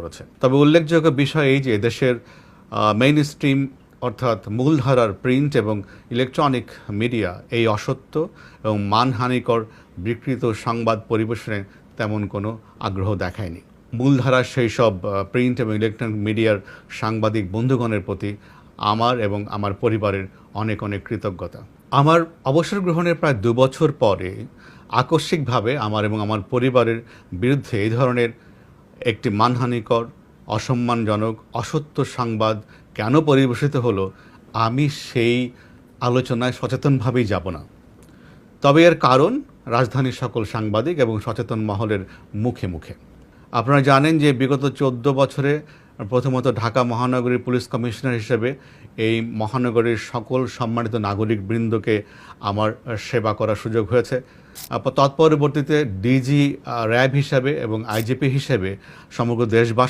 করেছে। তবে উল্লেখযোগ্য বিষয় এই যে দেশের মেইন স্ট্রিম অর্থাৎ মূলধারার প্রিন্ট এবং ইলেকট্রনিক মিডিয়া এই অসত্য এবং মানহানিকর বিকৃত সংবাদ পরিবেশনে তেমন কোনো আগ্রহ দেখায়নি। মূলধারার সেই সব প্রিন্ট এবং ইলেকট্রনিক মিডিয়ার সাংবাদিক বন্ধুগণের প্রতি আমার এবং আমার পরিবারের অনেক অনেক কৃতজ্ঞতা। আমার অবসর গ্রহণের প্রায় 2 বছর পরে আকস্মিকভাবে আমার এবং আমার পরিবারের বিরুদ্ধে এই ধরনের একটি মানহানিকর, অসম্মানজনক, অসত্য সংবাদ কেন পরিবেশিত হলো, আমি সেই আলোচনায় সচেতনভাবেই যাব না। তবে এর কারণ রাজধানীর সকল সাংবাদিক এবং সচেতন মহলের মুখে মুখে। আপনারা জানেন যে বিগত 14 বছরে প্রথমত ঢাকা মহানগরীর পুলিশ কমিশনার হিসেবে এই মহানগরীর সকল সম্মানিত নাগরিকবৃন্দকে আমার সেবা করার সুযোগ হয়েছে। তৎপরবর্তীতে ডিজি র্যাব হিসাবে এবং আইজিপি হিসেবে সমগ্র দেশবাসী